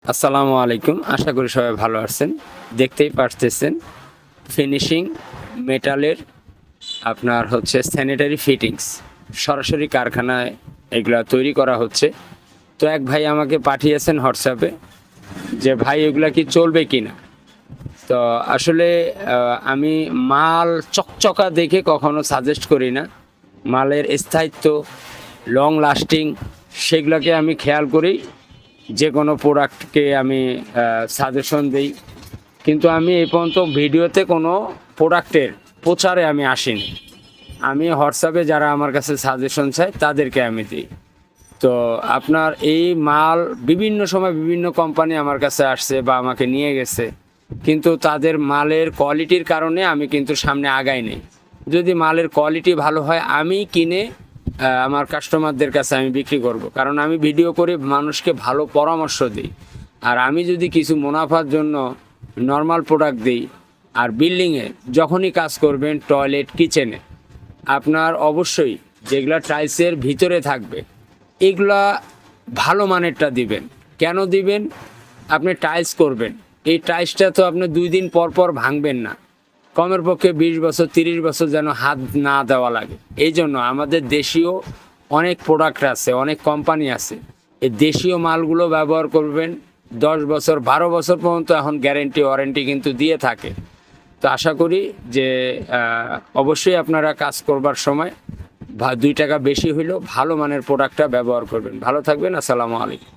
আসসালামু আলাইকুম। আশা করি সবাই ভালো আছেন। দেখতেই পারতেছেন ফিনিশিং মেটালের আপনার হচ্ছে স্যানিটারি ফিটিংস সরাসরি কারখানায় এগুলা তৈরি করা হচ্ছে। তো এক ভাই আমাকে পাঠিয়েছেন হোয়াটসঅ্যাপে যে ভাই এগুলা কি চলবে কিনা। তো আসলে আমি মাল চকচকা দেখে কখনো সাজেস্ট করি না। মালের স্থায়িত্ব, লং লাস্টিং সেগুলোকে আমি খেয়াল করি যে কোনো প্রোডাক্টকে আমি সাজেশন দিই। কিন্তু আমি এই পর্যন্ত ভিডিওতে কোনো প্রোডাক্টের প্রচারে আমি আসিনি। আমি হোয়াটসঅ্যাপে যারা আমার কাছে সাজেশন চায় তাদেরকে আমি দিই। তো আপনার এই মাল বিভিন্ন সময় বিভিন্ন কোম্পানি আমার কাছে আসছে বা আমাকে নিয়ে গেছে, কিন্তু তাদের মালের কোয়ালিটির কারণে আমি কিন্তু সামনে আগাই নেই। যদি মালের কোয়ালিটি ভালো হয় আমি কিনে আমার কাস্টমারদের কাছে আমি বিক্রি করব, কারণ আমি ভিডিও করে মানুষকে ভালো পরামর্শ দিই। আর আমি যদি কিছু মুনাফার জন্য নর্মাল প্রোডাক্ট দিই, আর বিল্ডিংয়ে যখনই কাজ করবেন টয়লেট কিচেনে আপনার অবশ্যই যেগুলা টাইলসের ভিতরে থাকবে এগুলা ভালো মানেরটা দিবেন। কেন দিবেন? আপনি টাইলস করবেন, এই টাইলসটা তো আপনি 2 দিন পর পর ভাঙবেন না। কমের পক্ষে 20 বছর 30 বছর যেন হাত না দেওয়া লাগে। এই জন্য আমাদের দেশীয় অনেক প্রোডাক্ট আছে, অনেক কোম্পানি আছে, এই দেশীয় মালগুলো ব্যবহার করবেন। 10 বছর 12 বছর পর্যন্ত এখন গ্যারেন্টি ওয়ারেন্টি কিন্তু দিয়ে থাকে। তো আশা করি যে অবশ্যই আপনারা কাজ করবার সময় 2 টাকা বেশি হইলেও ভালো মানের প্রোডাক্টটা ব্যবহার করবেন। ভালো থাকবেন। আসসালামু আলাইকুম।